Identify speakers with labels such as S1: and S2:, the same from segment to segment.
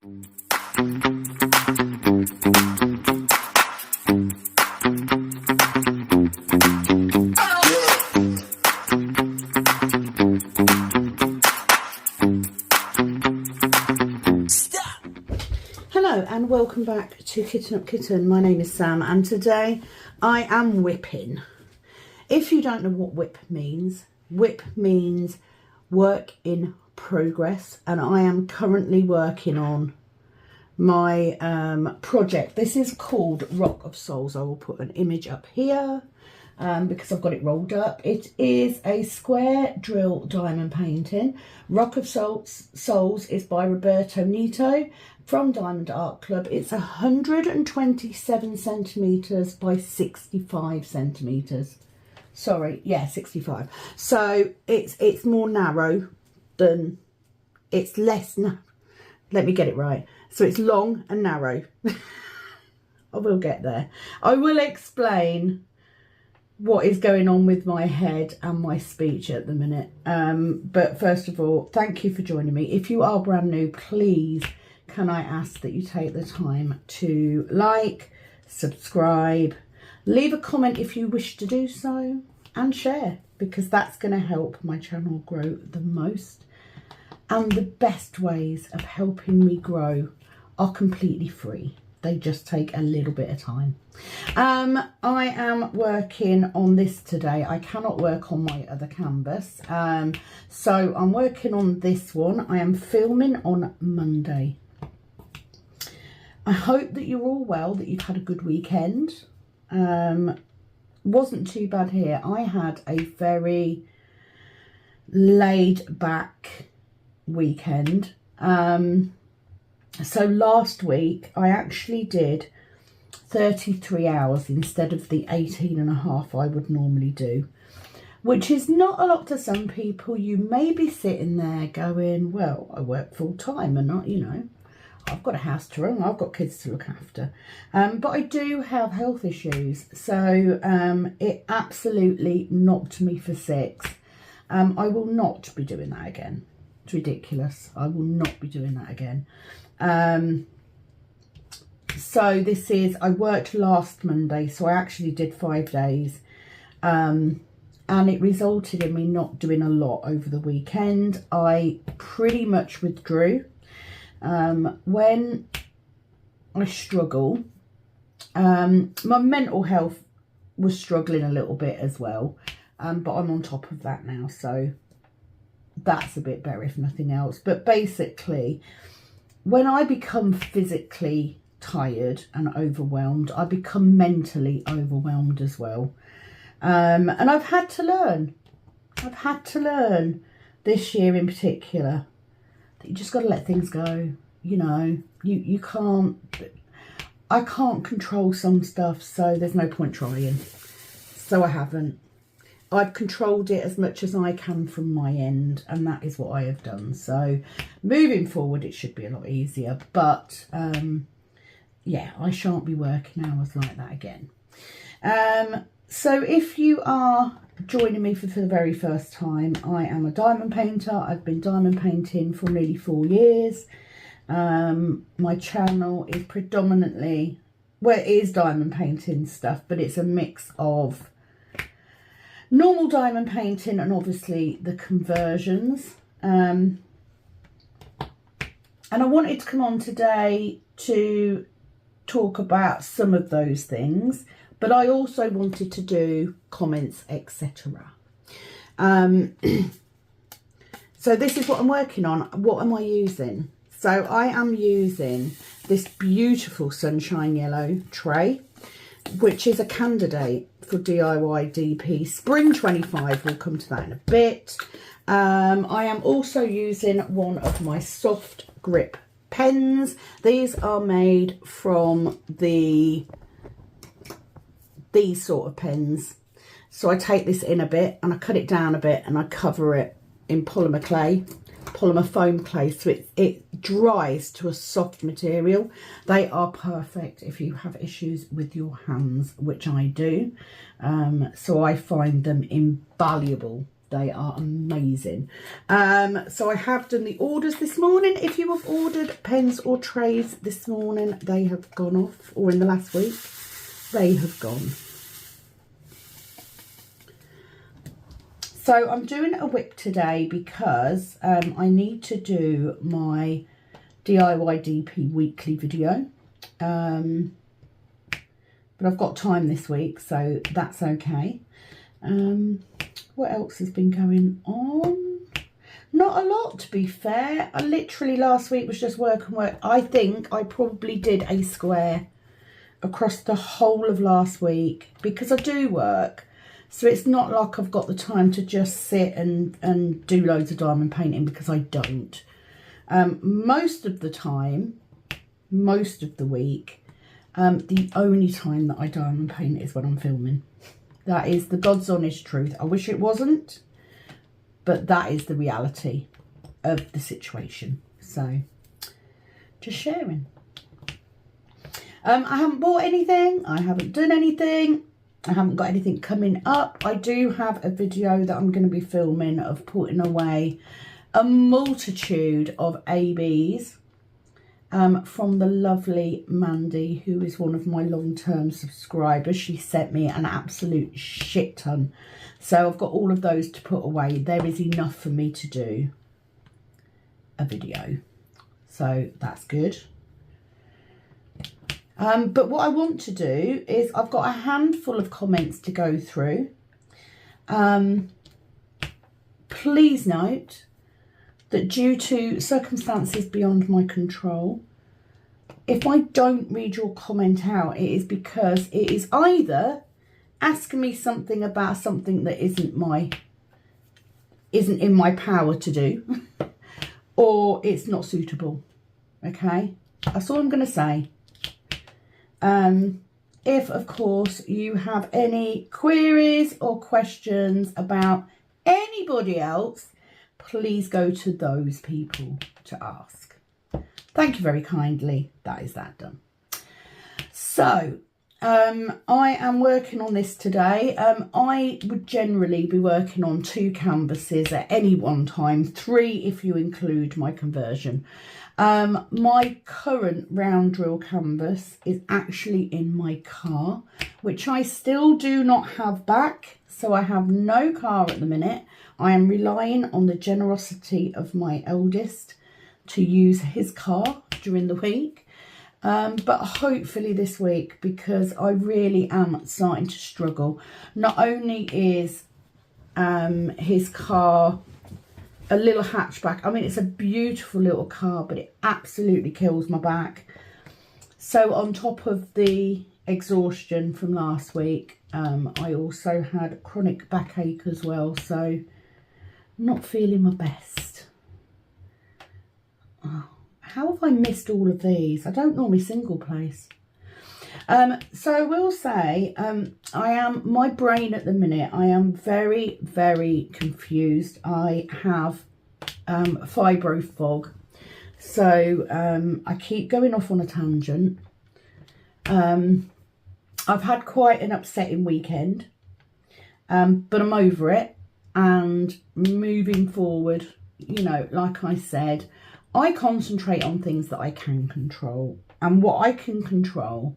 S1: Hello and welcome back to Kitten Up Kitten. My name is Sam and today I am whipping. If you don't know what whip means work in progress, and I am currently working on my project. This is called Rock of Souls. I will put an image up here because I've got it rolled up. It is a square drill diamond painting. Rock of Souls is by Roberto Nieto from Diamond Art Club. It's 127 centimetres by 65 centimetres. Sorry, yeah, 65. So it's more narrow than, it's less, let me get it right. So it's long and narrow. I will get there. I will explain what is going on with my head and my speech at the minute. But first of all, thank you for joining me. If you are brand new, please can I ask that you take the time to like, subscribe, leave a comment if you wish to do so, and share, because that's going to help my channel grow the most. And the best ways of helping me grow are completely free. They just take a little bit of time. I am working on this today. I cannot work on my other canvas. So I'm working on this one. I am filming on Monday. I hope that you're all well, that you've had a good weekend. Wasn't too bad here. I had a very laid back weekend. So last week I actually did 33 hours instead of the 18 and a half I would normally do, which is not a lot to some people. You may be sitting there going, well, I work full time and not, you know, I've got a house to run, I've got kids to look after. But I do have health issues. So it absolutely knocked me for six. I will not be doing that again. It's ridiculous. I will not be doing that again. So this is, I worked last Monday, so I actually did 5 days. And it resulted in me not doing a lot over the weekend. I pretty much withdrew. When I struggle, my mental health was struggling a little bit as well, but I'm on top of that now, so that's a bit better if nothing else. But basically, when I become physically tired and overwhelmed, I become mentally overwhelmed as well. And I've had to learn this year in particular, that you just got to let things go. You know, you can't, I can't control some stuff, so there's no point trying. So I haven't. I've controlled it as much as I can from my end, and that is what I have done. So moving forward, it should be a lot easier. But yeah, I shan't be working hours like that again. So if you are joining me for the very first time, I am a diamond painter. I've been diamond painting for nearly 4 years. My channel is predominantly, well, it is diamond painting stuff, but it's a mix of normal diamond painting and obviously the conversions. And I wanted to come on today to talk about some of those things, but I also wanted to do comments, etc. So this is what I'm working on. What am I using? So I am using this beautiful sunshine yellow tray, which is a candidate for DIY DP Spring 25. We'll come to that in a bit. I am also using one of my soft grip pens. These are made from these sort of pens. So I take this in a bit and I cut it down a bit and I cover it in polymer foam clay, so it dries to a soft material. They are perfect if you have issues with your hands, which I do. So I find them invaluable They are amazing. So I have done the orders this morning. If you have ordered pens or trays this morning, they have gone off, or in the last week, they have gone. So I'm doing a whip today because I need to do my DIY DP weekly video. But I've got time this week, so that's okay. What else has been going on? Not a lot, to be fair. I literally last week was just work and work. I think I probably did a square across the whole of last week because I do work. So it's not like I've got the time to just sit and do loads of diamond painting, because I don't. Most of the time, most of the week, the only time that I diamond paint is when I'm filming. That is the God's honest truth. I wish it wasn't, but that is the reality of the situation. So, just sharing. I haven't bought anything. I haven't done anything. I haven't got anything coming up. I do have a video that I'm going to be filming of putting away a multitude of ABs from the lovely Mandy, who is one of my long-term subscribers. She sent me an absolute shit ton. So I've got all of those to put away. There is enough for me to do a video. So that's good. But what I want to do is, I've got a handful of comments to go through. Please note that due to circumstances beyond my control, if I don't read your comment out, it is because it is either asking me something about something that isn't in my power to do, or it's not suitable. Okay, that's all I'm going to say. If, of course, you have any queries or questions about anybody else, please go to those people to ask. Thank you very kindly. That is that done. So, I am working on this today. I would generally be working on 2 canvases at any one time, 3 if you include my conversion. My current round drill canvas is actually in my car, which I still do not have back. So I have no car at the minute. I am relying on the generosity of my eldest to use his car during the week. But hopefully this week, because I really am starting to struggle. Not only is his car a little hatchback, I mean, it's a beautiful little car, but it absolutely kills my back. So on top of the exhaustion from last week, I also had chronic backache as well, so not feeling my best. Oh, how have I missed all of these? I don't normally single place. So I will say, my brain at the minute, I am very, very confused. I have fibro fog. So I keep going off on a tangent. I've had quite an upsetting weekend, but I'm over it and moving forward. You know, like I said, I concentrate on things that I can control, and what I can control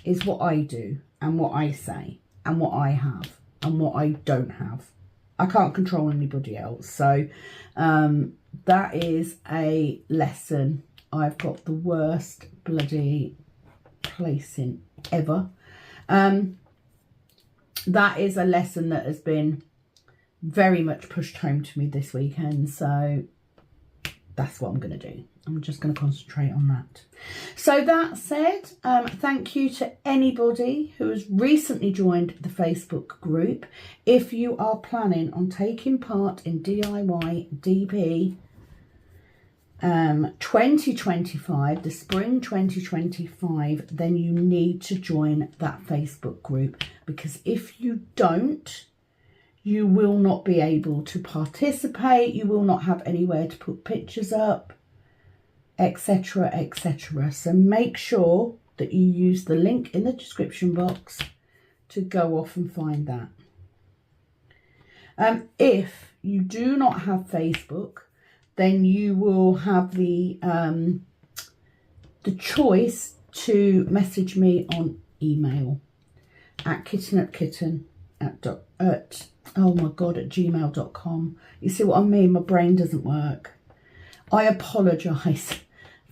S1: is what I do and what I say and what I have and what I don't have. I can't control anybody else. So that is a lesson. I've got the worst bloody placing ever. That is a lesson that has been very much pushed home to me this weekend. So that's what I'm going to do. I'm just going to concentrate on that. So that said, thank you to anybody who has recently joined the Facebook group. If you are planning on taking part in DIY DP 2025, the spring 2025, then you need to join that Facebook group, because if you don't, you will not be able to participate. You will not have anywhere to put pictures up, etc, etc. So make sure that you use the link in the description box to go off and find that. If you do not have Facebook, then you will have the choice to message me on email at gmail.com. You see what I mean? My brain doesn't work. I apologise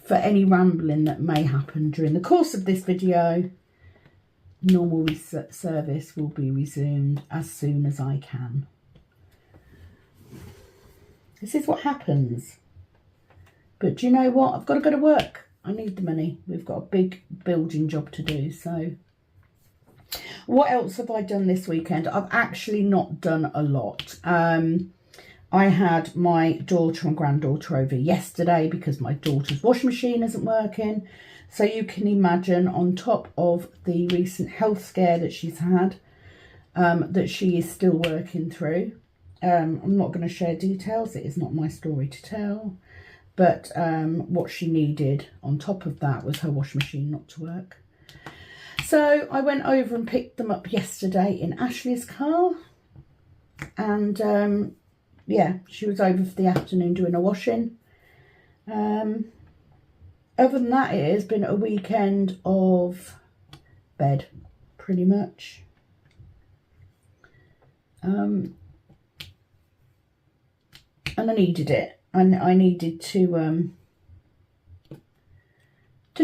S1: for any rambling that may happen during the course of this video. Normal service will be resumed as soon as I can. This is what happens. But do you know what? I've got to go to work. I need the money. We've got a big building job to do. So what else have I done this weekend? I've actually not done a lot. I had my daughter and granddaughter over yesterday because my daughter's washing machine isn't working. So you can imagine, on top of the recent health scare that she's had, that she is still working through. I'm not going to share details. It is not my story to tell. But what she needed on top of that was her washing machine not to work. So I went over and picked them up yesterday in Ashley's car. And yeah, she was over for the afternoon doing her washing. Other than that, it has been a weekend of bed, pretty much. And I needed it. And I needed to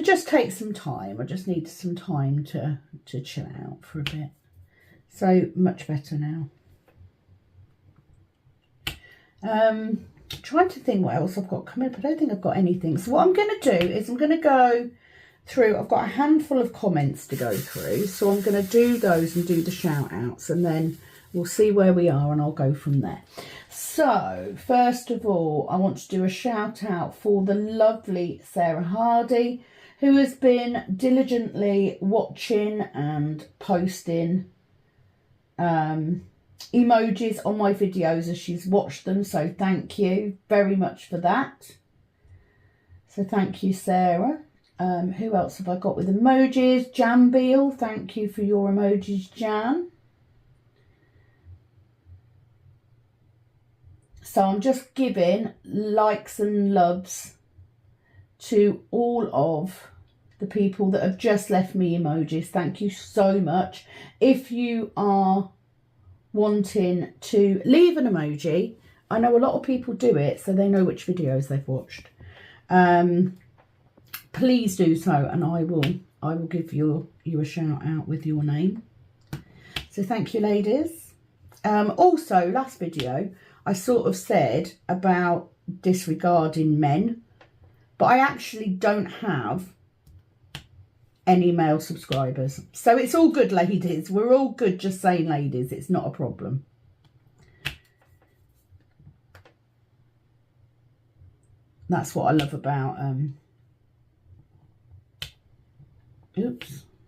S1: just take some time. I just needed some time to chill out for a bit. So much better now. Trying to think what else I've got coming up. I don't think I've got anything. So what I'm going to do is I'm going to go through. I've got a handful of comments to go through. So I'm going to do those and do the shout outs, and then we'll see where we are and I'll go from there. So first of all, I want to do a shout out for the lovely Sarah Hardy, who has been diligently watching and posting emojis on my videos as she's watched them. So thank you very much for that. So thank you, Sarah. Who else have I got with emojis? Jan Beale, thank you for your emojis, Jan. So I'm just giving likes and loves to all of the people that have just left me emojis. Thank you so much. If you are wanting to leave an emoji, I know a lot of people do it so they know which videos they've watched. Please do so, and I will give you a shout out with your name. So thank you, ladies. Also, last video I sort of said about disregarding men, but I actually don't have any male subscribers. So it's all good, ladies. We're all good just saying ladies. It's not a problem. That's what I love about,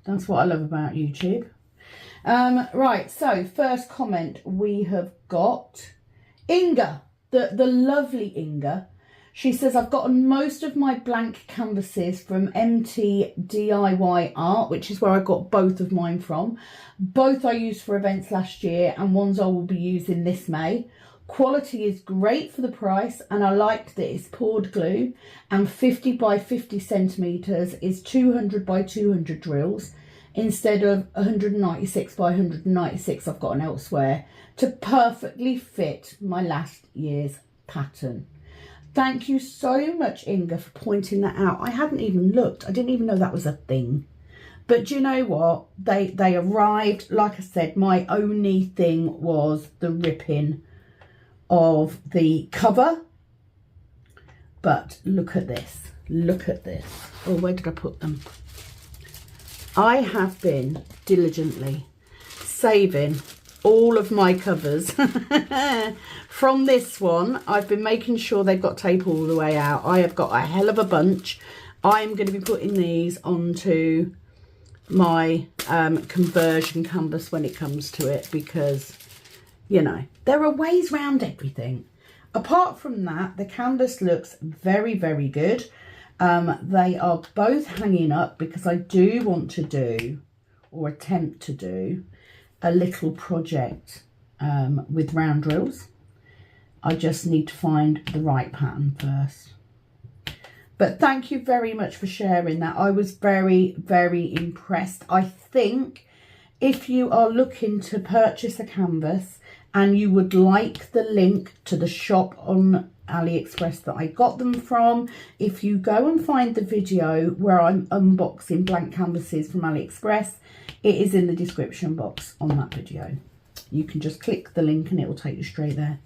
S1: that's what I love about YouTube. Right, so first comment we have got Inga, the lovely Inga. She says, I've gotten most of my blank canvases from MT DIY Art, which is where I got both of mine from. Both I used for events last year, and ones I will be using this May. Quality is great for the price, and I liked that it's poured glue, and 50 by 50 centimetres is 200 by 200 drills instead of 196 by 196 I've gotten elsewhere, to perfectly fit my last year's pattern. Thank you so much, Inga, for pointing that out. I hadn't even looked. I didn't even know that was a thing. But do you know what? They arrived. Like I said, my only thing was the ripping of the cover. But look at this. Look at this. Oh, where did I put them? I have been diligently saving all of my covers from this one. I've been making sure they've got tape all the way out. I have got a hell of a bunch. I'm going to be putting these onto my conversion canvas when it comes to it, because, you know, there are ways around everything. Apart from that, the canvas looks very, very good. They are both hanging up because I do want to do, or attempt to do, a little project with round drills. I just need to find the right pattern first. But thank you very much for sharing that. I was very, very impressed. I think if you are looking to purchase a canvas and you would like the link to the shop on AliExpress that I got them from, if you go and find the video where I'm unboxing blank canvases from AliExpress, it is in the description box on that video. You can just click the link and it will take you straight there.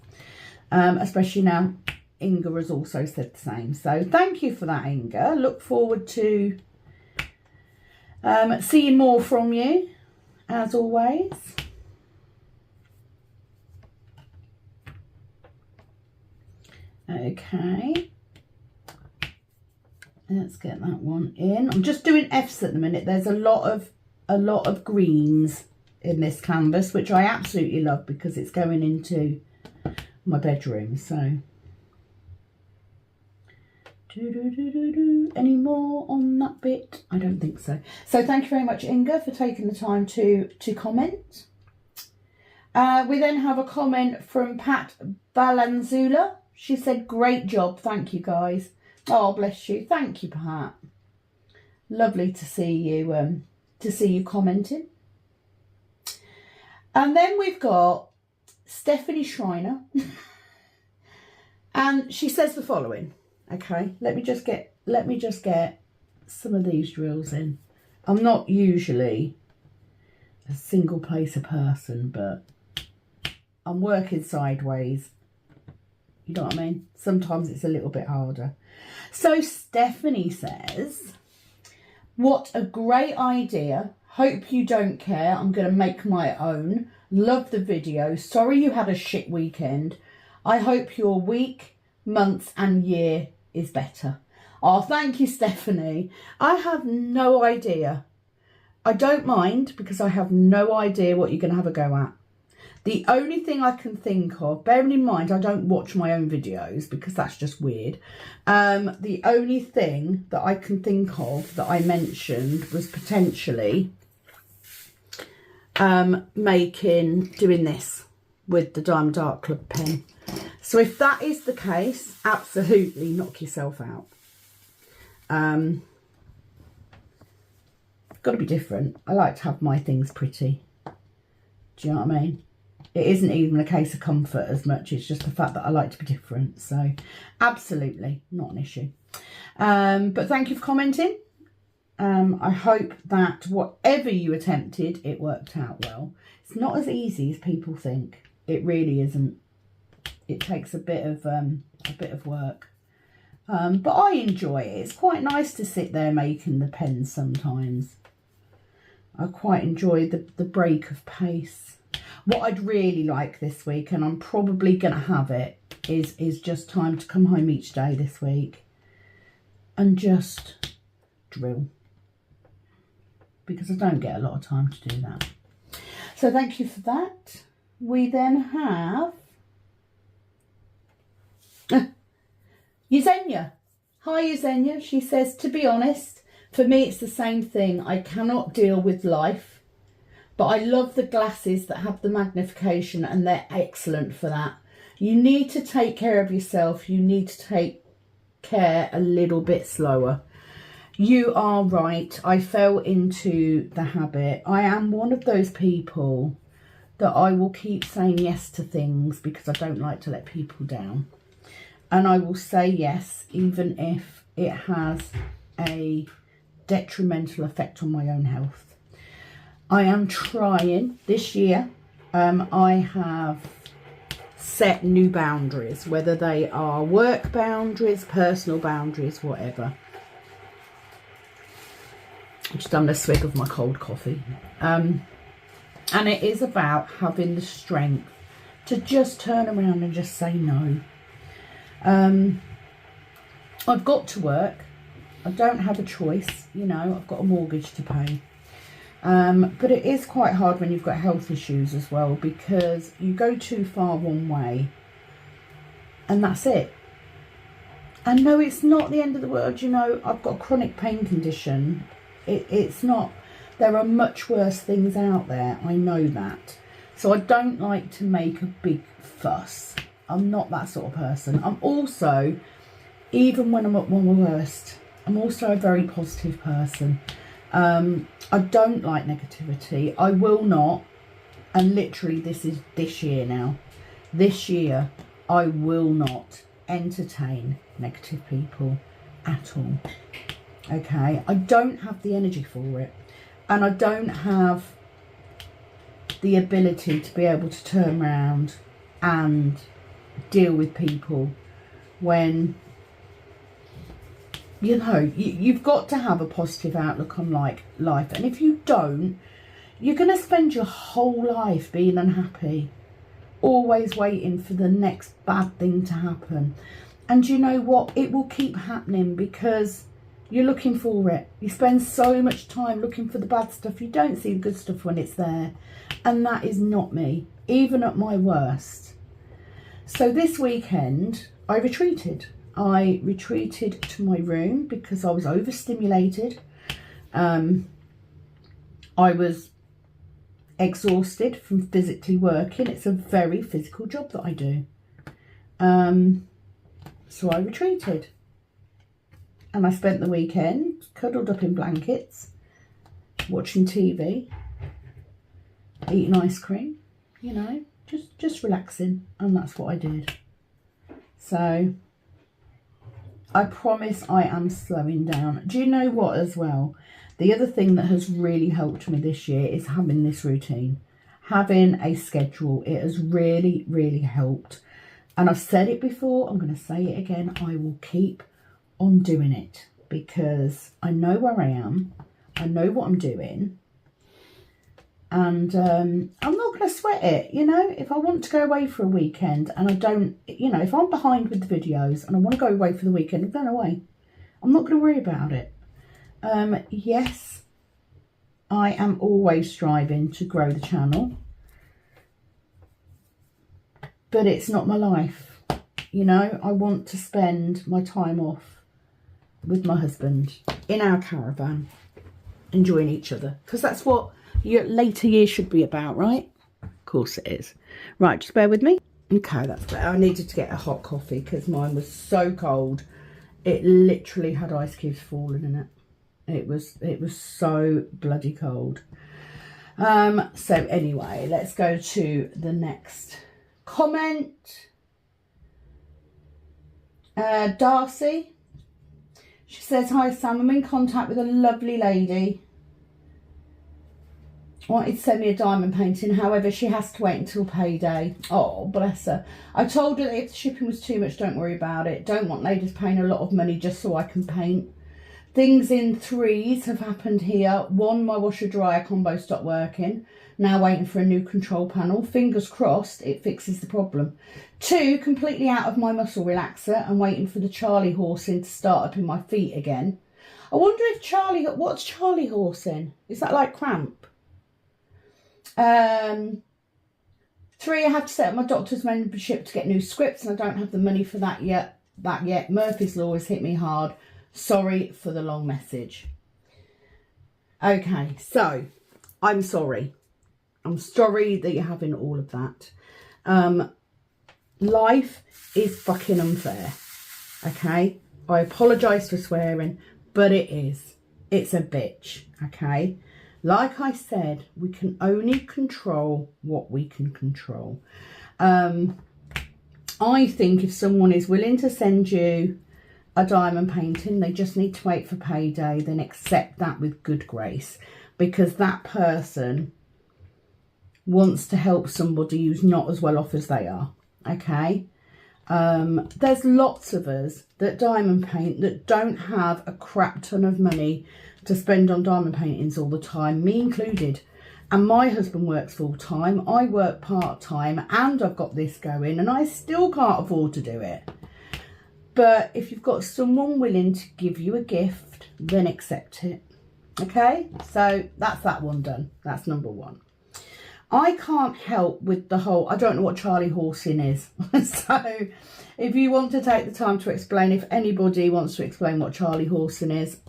S1: Especially now Inga has also said the same. So thank you for that, Inga. Look forward to seeing more from you, as always. Okay. Let's get that one in. I'm just doing F's at the minute. There's a lot of greens in this canvas, which I absolutely love because it's going into my bedroom. So any more on that bit? I don't think so. So thank you very much, Inga, for taking the time to comment. We then have a comment from Pat Balanzula. She said, great job. Thank you, guys. Oh, bless you. Thank you, Pat. Lovely to see you commenting. And then we've got Stephanie Schreiner. And she says the following. Okay, let me just get some of these drills in. I'm not usually a single placer person, but I'm working sideways. You know what I mean? Sometimes it's a little bit harder. So Stephanie says, what a great idea. Hope you don't care. I'm going to make my own. Love the video. Sorry you had a shit weekend. I hope your week, month and year is better. Oh, thank you, Stephanie. I have no idea. I don't mind because I have no idea what you're going to have a go at. The only thing I can think of, bearing in mind I don't watch my own videos because that's just weird. The only thing that I can think of that I mentioned was potentially doing this with the Diamond Dark Club pen. So if that is the case, absolutely knock yourself out. Got to be different. I like to have my things pretty. Do you know what I mean? It isn't even a case of comfort as much. It's just the fact that I like to be different. So absolutely not an issue. But thank you for commenting. I hope that whatever you attempted, it worked out well. It's not as easy as people think. It really isn't. It takes a bit of work. But I enjoy it. It's quite nice to sit there making the pens sometimes. I quite enjoy the break of pace. What I'd really like this week, and I'm probably going to have it, is just time to come home each day this week and just drill. Because I don't get a lot of time to do that. So thank you for that. We then have Yesenia. Hi, Yesenia. She says, to be honest, for me it's the same thing. I cannot deal with life. But I love the glasses that have the magnification and they're excellent for that. You need to take care of yourself. You need to take care a little bit slower. You are right. I fell into the habit. I am one of those people that I will keep saying yes to things because I don't like to let people down. And I will say yes even if it has a detrimental effect on my own health. I am trying this year. I have set new boundaries, whether they are work boundaries, personal boundaries, whatever. Just done a swig of my cold coffee. And it is about having the strength to just turn around and just say no. I've got to work. I don't have a choice. You know, I've got a mortgage to pay. But it is quite hard when you've got health issues as well, because you go too far one way and that's it. And no, it's not the end of the world. You know, I've got a chronic pain condition. It's not. There are much worse things out there. I know that. So I don't like to make a big fuss. I'm not that sort of person. I'm also, even when I'm at my worst, I'm also a very positive person. I don't like negativity. I will not, and literally this is this year now. This year, I will not entertain negative people at all. Okay? I don't have the energy for it. And I don't have the ability to be able to turn around and deal with people when, you know, you've got to have a positive outlook on life. And if you don't, you're going to spend your whole life being unhappy, always waiting for the next bad thing to happen. And you know what? It will keep happening because you're looking for it. You spend so much time looking for the bad stuff. You don't see the good stuff when it's there. And that is not me, even at my worst. So this weekend, I retreated. I retreated to my room because I was overstimulated. I was exhausted from physically working. It's a very physical job that I do. So I retreated. And I spent the weekend cuddled up in blankets, watching TV, eating ice cream, you know, just relaxing. And that's what I did. So I promise I am slowing down. Do you know what as well? The other thing that has really helped me this year is having this routine, having a schedule. It has really, really helped. And I've said it before, I'm going to say it again. I will keep on doing it because I know where I am. I know what I'm doing. And I'm not going to sweat it, you know. If I want to go away for a weekend and I don't, you know, if I'm behind with the videos and I want to go away for the weekend, I'm going away. I'm not going to worry about it. Yes, I am always striving to grow the channel. But it's not my life. You know, I want to spend my time off with my husband in our caravan, enjoying each other. Because that's what your later years should be about, right? Of course it is. Right, just bear with me. Okay, that's better. I needed to get a hot coffee because mine was so cold. It literally had ice cubes falling in it. It was so bloody cold. So anyway, let's go to the next comment. Darcy, she says, hi Sam, I'm in contact with a lovely lady. Wanted to send me a diamond painting, however she has to wait until payday. Oh, bless her. I told her that if the shipping was too much, don't worry about it. Don't want ladies paying a lot of money just so I can paint. Things in threes have happened here. One, my washer dryer combo stopped working. Now waiting for a new control panel. Fingers crossed it fixes the problem. 2, completely out of my muscle relaxer and waiting for the Charlie horsing to start up in my feet again. I wonder if what's Charlie horsing? Is that like cramp? 3, I have to set up my doctor's membership to get new scripts and I don't have the money for that yet. Murphy's Law has hit me hard. Sorry for the long message. Okay, so I'm sorry. I'm sorry that you're having all of that. Life is fucking unfair. Okay? I apologise for swearing, but it is. It's a bitch. Okay? Like I said, we can only control what we can control. I think if someone is willing to send you a diamond painting, they just need to wait for payday, then accept that with good grace, because that person wants to help somebody who's not as well off as they are. Okay? There's lots of us that diamond paint that don't have a crap ton of money to spend on diamond paintings all the time, me included. And my husband works full time, I work part time, and I've got this going, and I still can't afford to do it. But if you've got someone willing to give you a gift, then accept it. Okay? So that's that one done. That's number 1. I can't help with the whole, I don't know what Charlie horsing is. So if you want to take the time to explain, if anybody wants to explain what Charlie horsing is,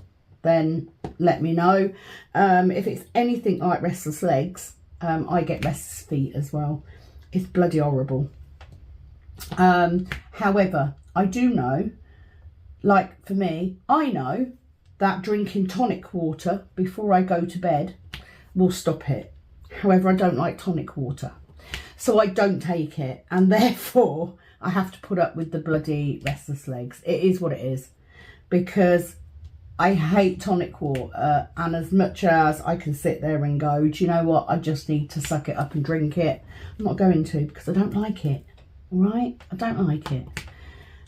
S1: then let me know. If it's anything like restless legs, I get restless feet as well. It's bloody horrible. However, I do know, like for me, I know that drinking tonic water before I go to bed will stop it. However, I don't like tonic water, so I don't take it, and therefore I have to put up with the bloody restless legs. It is what it is, because I hate tonic water, and as much as I can sit there and go, do you know what, I just need to suck it up and drink it, I'm not going to, because I don't like it. All right, I don't like it.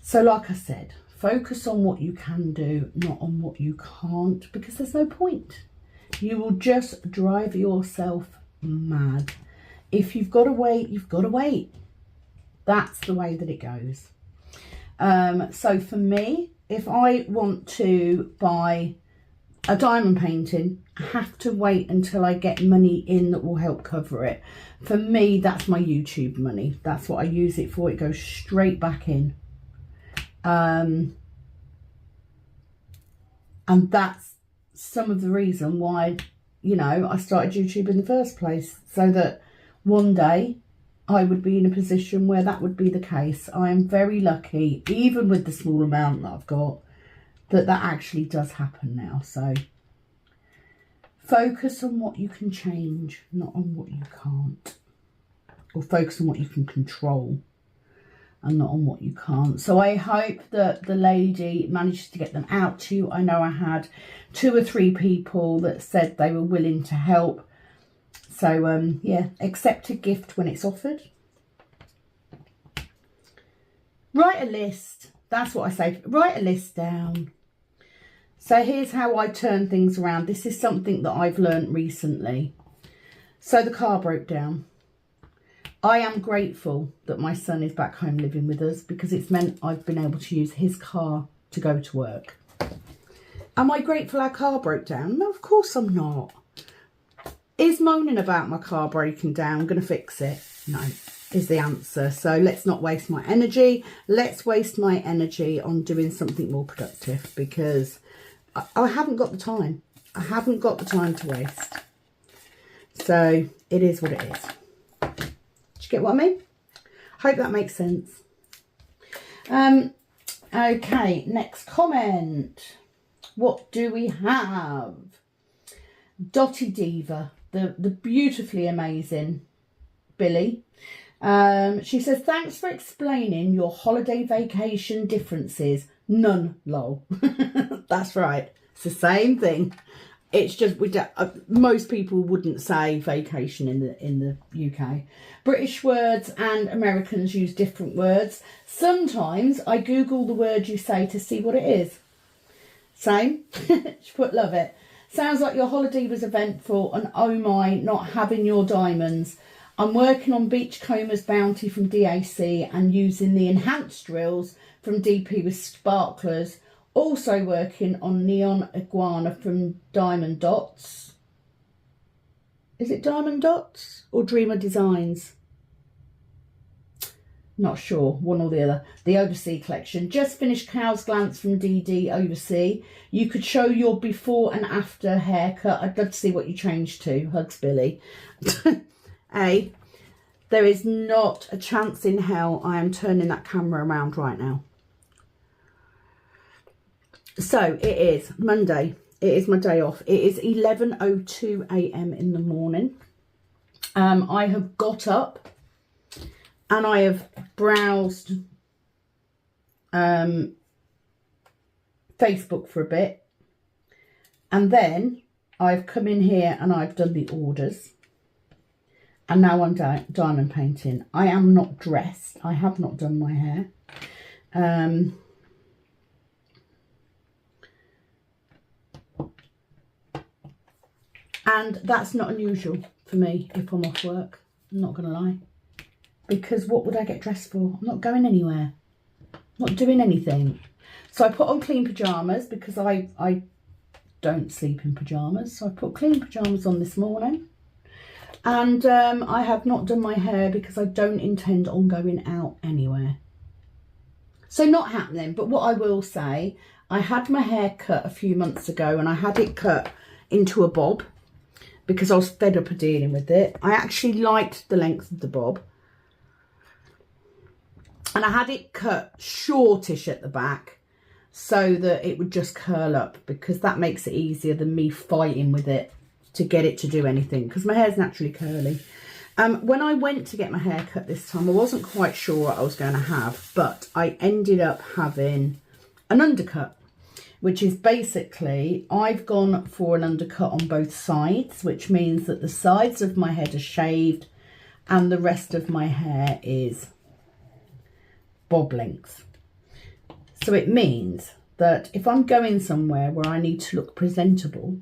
S1: So like I said, focus on what you can do, not on what you can't, because there's no point. You will just drive yourself mad. If you've got to wait, you've got to wait. That's the way that it goes. So for me, if I want to buy a diamond painting, I have to wait until I get money in that will help cover it. For me, that's my YouTube money. That's what I use it for. It goes straight back in. And that's some of the reason why, you know, I started YouTube in the first place, so that one day I would be in a position where that would be the case. I am very lucky, even with the small amount that I've got, that actually does happen now. So focus on what you can change, not on what you can't. Or focus on what you can control and not on what you can't. So I hope that the lady manages to get them out to you. I know I had 2 or 3 people that said they were willing to help. So yeah, accept a gift when it's offered. Write a list. That's what I say. Write a list down. So here's how I turn things around. This is something that I've learned recently. So the car broke down. I am grateful that my son is back home living with us, because it's meant I've been able to use his car to go to work. Am I grateful our car broke down? No, of course I'm not. Is moaning about my car breaking down going to fix it? No, is the answer. So let's not waste my energy. Let's waste my energy on doing something more productive, because I haven't got the time. I haven't got the time to waste. So it is what it is. Get what I mean? Hope that makes sense. Okay, next comment. What do we have? Dotty Diva, the beautifully amazing Billy. She says, thanks for explaining your holiday vacation differences. None, lol. That's right. It's the same thing. It's just most people wouldn't say vacation in the UK. British words and Americans use different words. Sometimes I Google the word you say to see what it is. Same. She put love it. Sounds like your holiday was eventful, and oh my, not having your diamonds. I'm working on Beachcomber's Bounty from DAC and using the enhanced drills from DP with sparklers. Also working on Neon Iguana from Diamond Dots. Is it Diamond Dots or Dreamer Designs? Not sure, one or the other. The Oversea collection. Just finished Cow's Glance from DD Oversea. You could show your before and after haircut. I'd love to see what you changed to. Hugs, Billy. There is not a chance in hell I am turning that camera around right now. So it is Monday. It is my day off. It is 11:02 a.m. in the morning. I have got up and I have browsed Facebook for a bit. And then I've come in here and I've done the orders. And now I'm diamond painting. I am not dressed. I have not done my hair. And that's not unusual for me if I'm off work. I'm not going to lie. Because what would I get dressed for? I'm not going anywhere. I'm not doing anything. So I put on clean pyjamas because I don't sleep in pyjamas. So I put clean pyjamas on this morning. And I have not done my hair because I don't intend on going out anywhere. So not happening. But what I will say, I had my hair cut a few months ago and I had it cut into a bob, because I was fed up of dealing with it. I actually liked the length of the bob. And I had it cut shortish at the back so that it would just curl up, because that makes it easier than me fighting with it to get it to do anything, because my hair's naturally curly. When I went to get my hair cut this time, I wasn't quite sure what I was going to have, but I ended up having an undercut, which is basically, I've gone for an undercut on both sides, which means that the sides of my head are shaved and the rest of my hair is bob length. So it means that if I'm going somewhere where I need to look presentable,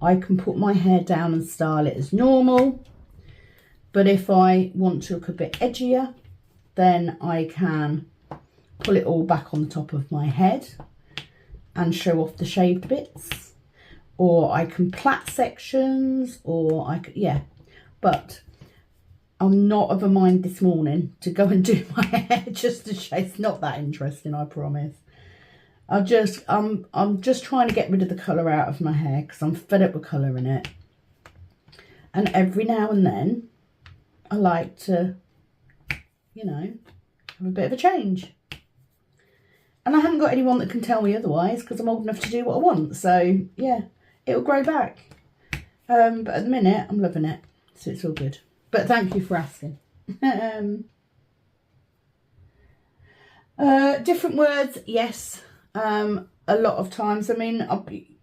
S1: I can put my hair down and style it as normal. But if I want to look a bit edgier, then I can pull it all back on the top of my head and show off the shaved bits. Or I can plait sections, or I could, yeah. But I'm not of a mind this morning to go and do my hair just to show. It's not that interesting, I promise. I'm just trying to get rid of the colour out of my hair, because I'm fed up with colour in it. And every now and then, I like to, you know, have a bit of a change. And I haven't got anyone that can tell me otherwise, because I'm old enough to do what I want. So, yeah, it'll grow back. But at the minute, I'm loving it. So it's all good. But thank you for asking. Different words, yes. A lot of times. I mean,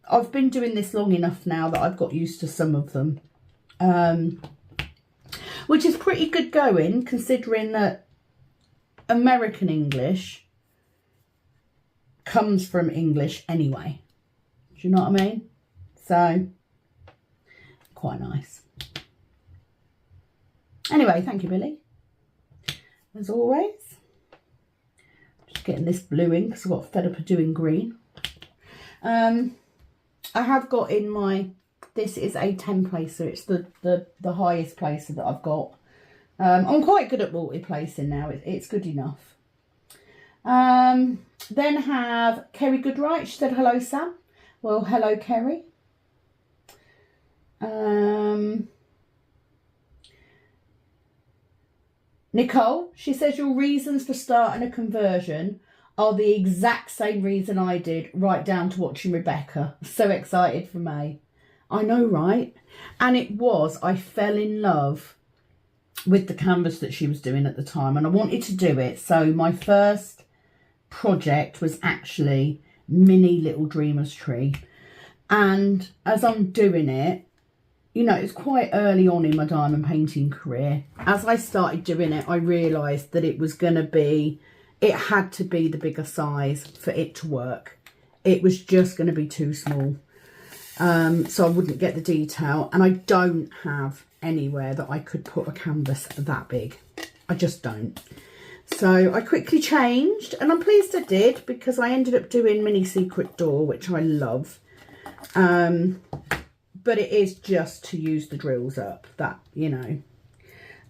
S1: I've been doing this long enough now that I've got used to some of them. Which is pretty good going, considering that American English comes from English anyway. Do you know what I mean? So, quite nice. Anyway, thank you, Billy. As always. Just getting this blue in because I got fed up of doing green. I have got in my... This is a 10 placer. It's the highest placer that I've got. I'm quite good at multi-placing now. It's good enough. Then have Kerry Goodright. She said, hello, Sam. Well, hello, Kerry. Nicole, she says, your reasons for starting a conversion are the exact same reason I did, right down to watching Rebecca. So excited for May. I know, right? And it was, I fell in love with the canvas that she was doing at the time, and I wanted to do it. So my first project was actually Mini Little Dreamer's Tree. And as I'm doing it, you know, it's quite early on in my diamond painting career. As I started doing it, I realised that it was going to be, it had to be the bigger size for it to work. It was just going to be too small. So I wouldn't get the detail, and I don't have anywhere that I could put a canvas that big. I just don't. So I quickly changed, and I'm pleased I did, because I ended up doing Mini Secret Door, which I love. But it is just to use the drills up, that, you know.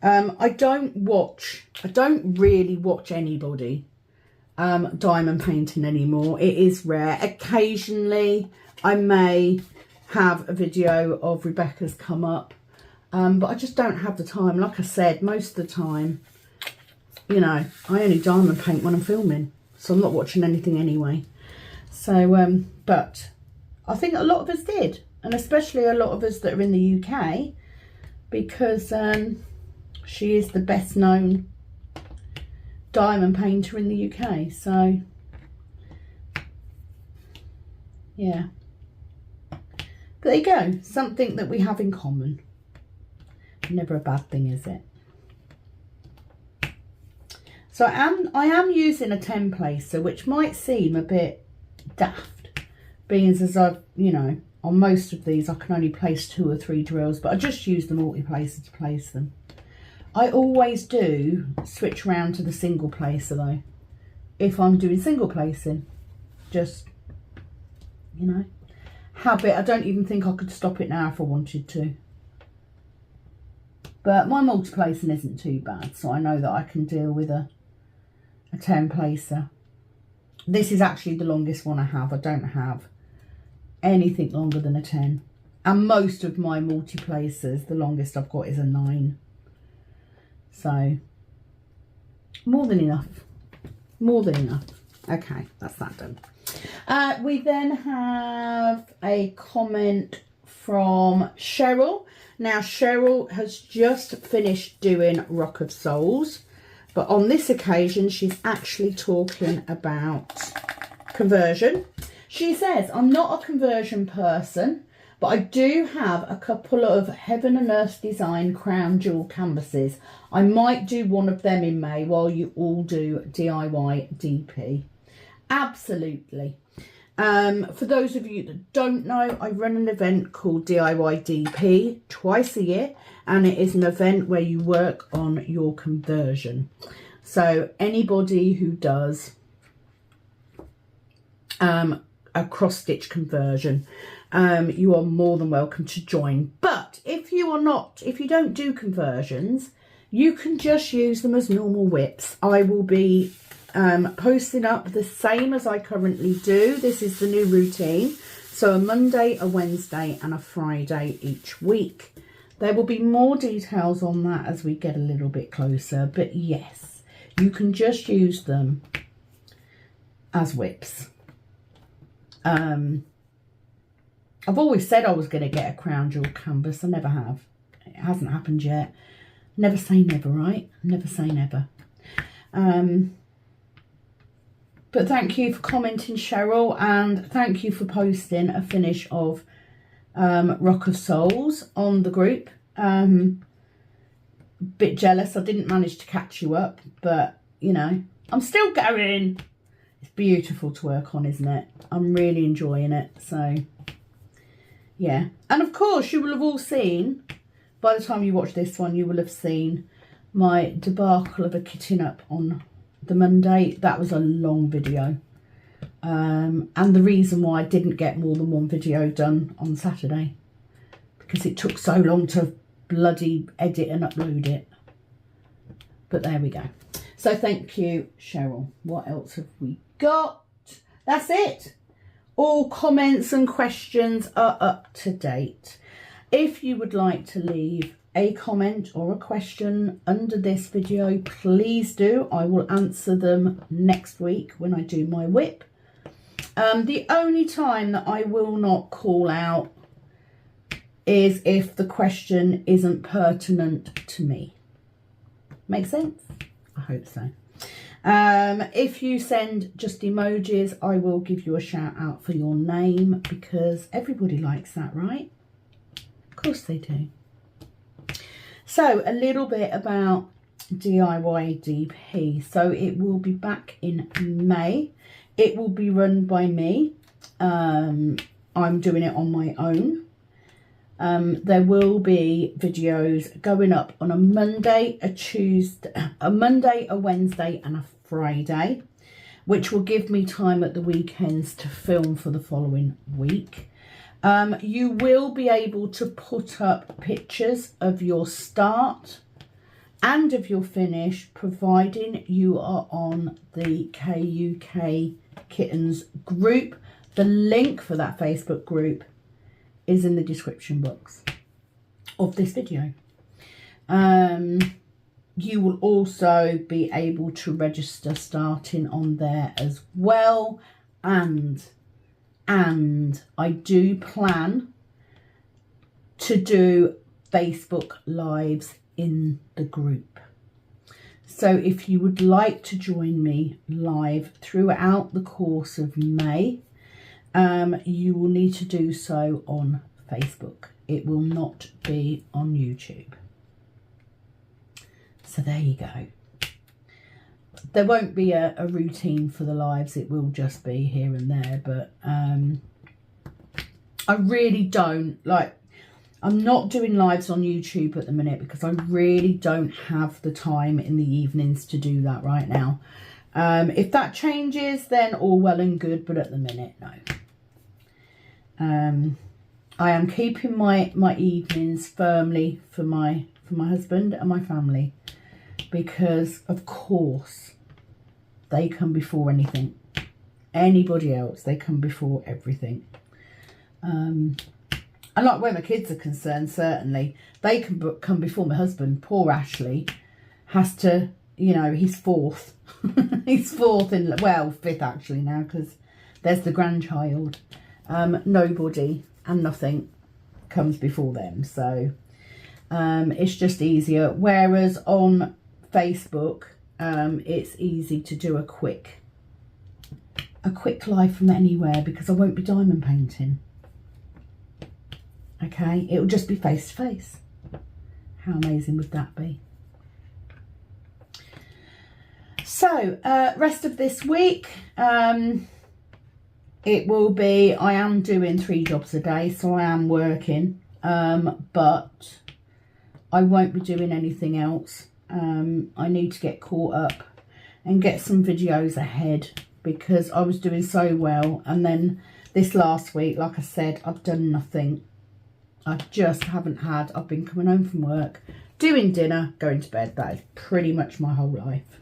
S1: I don't really watch anybody diamond painting anymore. It is rare. Occasionally I may have a video of Rebecca's come up, but I just don't have the time. Like I said, most of the time, you know, I only diamond paint when I'm filming, so I'm not watching anything anyway. So, but I think a lot of us did, and especially a lot of us that are in the UK, because she is the best known diamond painter in the UK. So, yeah. But there you go, something that we have in common. Never a bad thing, is it? So I am using a 10 placer, which might seem a bit daft, being as I've, you know, on most of these I can only place 2 or 3 drills, but I just use the multi-placer to place them. I always do switch around to the single placer though, if I'm doing single placing. Just, you know, habit. I don't even think I could stop it now if I wanted to. But my multi-placing isn't too bad, so I know that I can deal with a 10 placer. This is actually the longest one I have. I don't have anything longer than a 10. And most of my multi-placers, the longest I've got is a 9. So, more than enough. More than enough. Okay, that's that done. We then have a comment from Cheryl. Now, Cheryl has just finished doing Rock of Souls, but on this occasion, she's actually talking about conversion. She says, I'm not a conversion person, but I do have a couple of Heaven and Earth Design Crown Jewel canvases. I might do one of them in May while you all do DIY DP. Absolutely. For those of you that don't know, I run an event called DIY DP twice a year, and it is an event where you work on your conversion. So anybody who does a cross-stitch conversion, you are more than welcome to join. But if you don't do conversions, you can just use them as normal whips. I will be posting up the same as I currently do. This is the new routine. So a Monday, a Wednesday and a Friday each week. There will be more details on that as we get a little bit closer. But yes, you can just use them as whips. I've always said I was going to get a crown jewel canvas. I never have. It hasn't happened yet. Never say never, right? Never say never. But thank you for commenting, Cheryl, and thank you for posting a finish of Rock of Souls on the group. Bit jealous I didn't manage to catch you up, but you know, I'm still going. It's beautiful to work on, isn't it? I'm really enjoying it. So yeah, and of course you will have all seen, by the time you watch this one, you will have seen my debacle of a kitten up on the Monday. That was a long video, and the reason why I didn't get more than one video done on Saturday, because it took so long to bloody edit and upload it. But there we go. So thank you, Cheryl. What else have we got? That's it. All comments and questions are up to date. If you would like to leave a comment or a question under this video, please do. I will answer them next week when I do my whip. The only time that I will not call out is if the question isn't pertinent to me. Make sense? I hope so. If you send just emojis, I will give you a shout out for your name, because everybody likes that, right? Of course they do. So a little bit about DIY DP. So it will be back in May. It will be run by me. I'm doing it on my own. There will be videos going up on a Monday, a Tuesday, a Wednesday and a Friday, which will give me time at the weekends to film for the following week. You will be able to put up pictures of your start and of your finish, providing you are on the KUK Kittens group. The link for that Facebook group is in the description box of this video. You will also be able to register starting on there as well, and I do plan to do Facebook Lives in the group. So if you would like to join me live throughout the course of May, you will need to do so on Facebook. It will not be on YouTube. So there you go. There won't be a routine for the lives. It will just be here and there. But I really don't like... I'm not doing lives on YouTube at the minute because I really don't have the time in the evenings to do that right now. If that changes, then all well and good. But at the minute, no. I am keeping my evenings firmly for my husband and my family, because of course they come before anything. Anybody else, they come before everything. And like where my kids are concerned, certainly, they can come before my husband. Poor Ashley has to, you know, he's fourth. He's fourth in, well, fifth actually now, because there's the grandchild. Nobody and nothing comes before them. So it's just easier. Whereas on Facebook, it's easy to do a quick live from anywhere, because I won't be diamond painting. Okay, it'll just be face to face. How amazing would that be? So, rest of this week, it will be, I am doing 3 jobs a day, so I am working, but I won't be doing anything else. I need to get caught up and get some videos ahead, because I was doing so well, and then this last week, like I said, I've done nothing. I just haven't had, I've been coming home from work, doing dinner, going to bed. That is pretty much my whole life.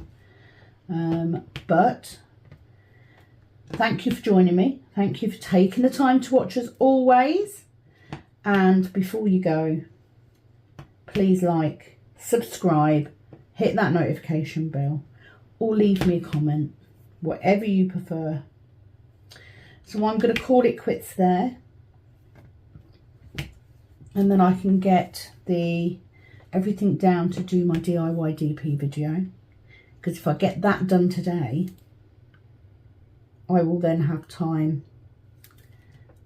S1: But thank you for joining me. Thank you for taking the time to watch as always. And before you go, please like, subscribe, hit that notification bell, or leave me a comment, whatever you prefer. So I'm going to call it quits there. And then I can get everything down to do my DIY DP video. Because if I get that done today, I will then have time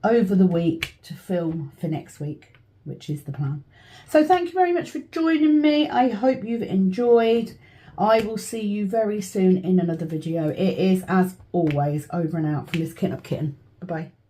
S1: over the week to film for next week, which is the plan. So thank you very much for joining me. I hope you've enjoyed. I will see you very soon in another video. It is, as always, over and out from this Kitten Up Kitten. Bye-bye.